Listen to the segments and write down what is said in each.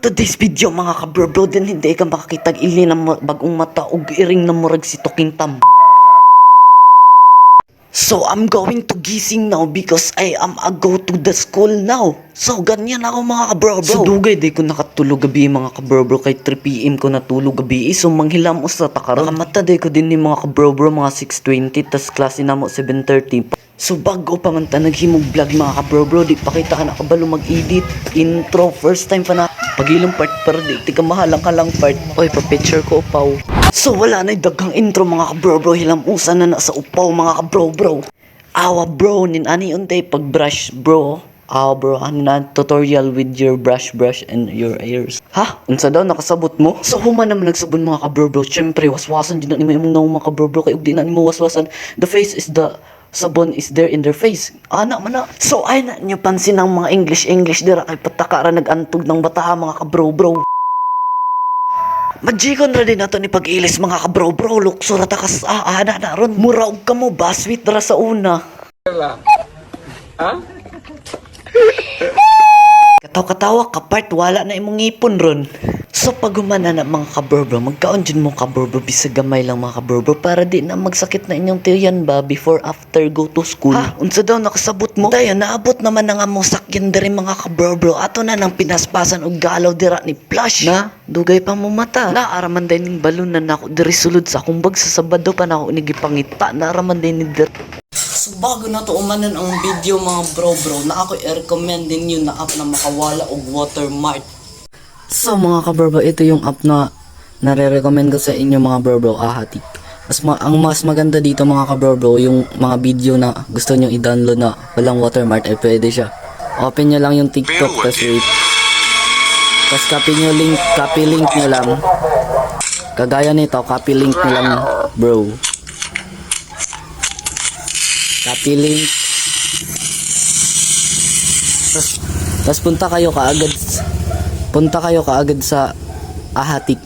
Today's video mga kabro din hindi ka makakitag ili na bagong mata ug iring na murag si Tuking Tam. So I'm going to gising now because I am a go to the school now. So ganyan ako mga kabro. So dugay di ko nakatulog gabi mga kabro kay 3 PM ko natulog gabi. So manghilam sa takara. Kamata di ko din ni mga kabro mga 6:20 tas klase na mo 7:30. So bago pa man ta naghimog vlog mga kabro di pakita ka na kabalo mag-edit intro first time pa na pagilong part para di ka mahalang ka lang part. Oy pa picture ko upaw. So wala na daghang intro mga kabro hilamusan na sa upaw mga kabro. Awa bro nin ani untay pag brush bro. Awa bro ano na tutorial with your brush and your ears. Ha? Unsa daw nakasabot mo? So human naman nagsabon mga kabro. Syempre waswasan din na nimo imong naong mga kabro kay ug di na nimo waswasan. The face is the sabon is there in their face. Ana man na. So ay na nyo pansin ang mga English dira kay patakara nagantog ng bataha mga kabro. Majikon na din nato ni pag-ilis mga kabro. Lukso rata kas ana na ron. Muraog ka mo baswit dara sa una. Ha? Katawa ka part wala na imong ngipon ron. So pag humana na mga kabro, magkaon dyan mo kabro, bisag gamay lang mga kabro para di na magsakit na inyong tiyan ba before after go to school. Ha? Unsa daw nakasabot mo? Dayo naabot naman na nga mo sakyan diri mga kabro. Ato na nang pinaspasan og galaw dira ni Flash. Na, dugay pa mo mata. Naaraman din ning balon na nako diri sulod sa akong bag sa Sabado pa nako nigipangita. Naaraman din ni diri. So bago na to umanan ang video mga bro, na ako i-recommend din yun na app na makawala og watermark. So mga kabro, ito yung app na nare-recommend ko sa inyo mga bro, Ahatik. Ang mas maganda dito mga kabro, yung mga video na gusto nyo i-download na walang watermark ay pwede siya. Open nyo lang yung TikTok, tas copy link nyo lang. Kagaya nito, copy link nyo lang bro. Copy link. Tas punta kayo kaagad sa Ahatik.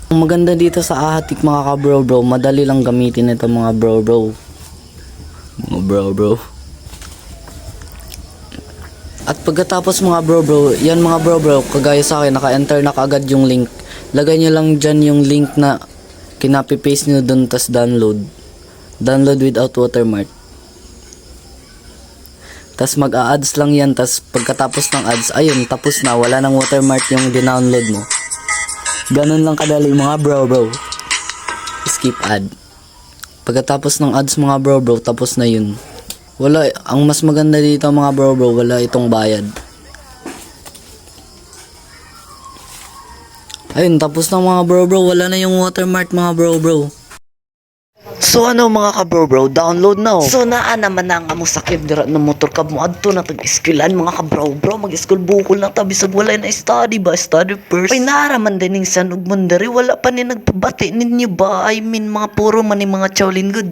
Ang maganda dito sa Ahatik mga kabro, madali lang gamitin ito mga bro. At pagkatapos mga bro, yan mga bro, kagaya sa akin naka-enter na kaagad yung link. Lagay nyo lang dyan yung link na kinapi-paste nyo dun tas download without watermark. Tas mag-a-ads lang yan, tas pagkatapos ng ads, ayun, tapos na, wala nang watermark yung dinownload mo. Ganun lang kadali mga bro. Skip ad. Pagkatapos ng ads mga bro, tapos na yun. Wala, ang mas maganda dito mga bro, wala itong bayad. Ayun, tapos na mga bro, wala na yung watermark mga bro. So ano mga kabro, download na. So naa naman na nga mo sakit dira na motor kab mo adto na tag-eskwelahan mga kabro, mag-school bukol na tabi sa wala na study first. Ay naraman din ning sanog mondari wala pa ni nagpabati ninyo ba? I mean mga puro man ni mga Shaolin good.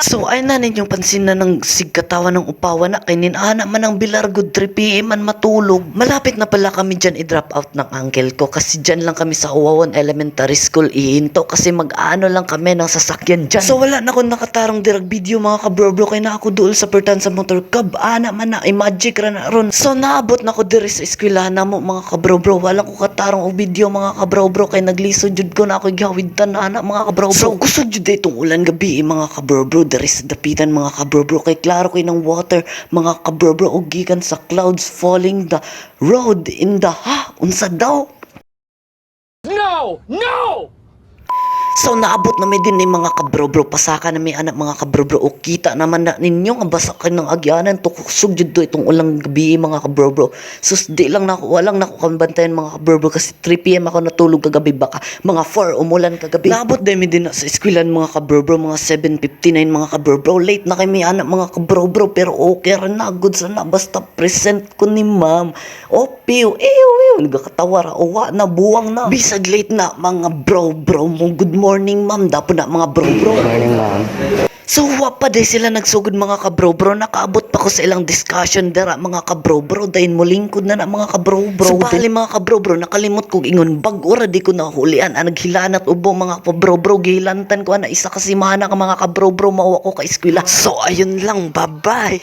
So ay na ninyong pansin na ng sigkatawa ng upawa na kay ninana man ang Bilargod 3 PM man matulog. Malapit na pala kami dyan i-drop out ng uncle ko kasi dyan lang kami sa Uwawan Elementary School ihinto kasi mag-ano lang kami ng sasakyan dyan. So wala na akong nakatarong direct video mga kabro kay na ako dool sa pertan sa motor cab. Ana man na magic ra na ron. So naabot na ko diri sa eskwelahan na mo mga kabro. Wala ko katarong og video mga kabro kay nagliso jud ko na ako gihawid tanan mga kabro. So kusog jud itong ulan gabi mga kabro. Dari sa dapitan mga kabro kay klaro kay ng water mga kabro og gikan sa clouds falling the road in the unsa daw? No! So naabot na may din ni mga kabro pasaka na may anak mga kabro o kita naman na ninyo nga basa kay ng agyanan tukusog jud itong ulang gabi mga kabro. Sus di lang nako walang nako kambantayan mga kabro kasi 3 PM ako natulog kagabi baka mga 4 umulan kagabi. Naabot din na sa eskwelahan mga kabro mga 7:59 mga kabro. Late na kay may anak mga kabro pero okay ra na good sa na basta present ko ni ma'am. O piw nagkatawa ra o wa na buwang na. Bisag late na mga bro mo good morning ma'am dapo na mga bro. Morning ma'am. So pa day sila nagsugod mga kabro nakaabot pa ko sa ilang discussion dara mga kabro dayon mo lingkod na mga kabro. So bali mga kabro nakalimot ko ingon bag ora di ko nahulian naghilanat ubo mga kabro gihilantan ko na isa kasi mahana ka mga kabro mao ako ka eskwela. So ayun lang, bye bye.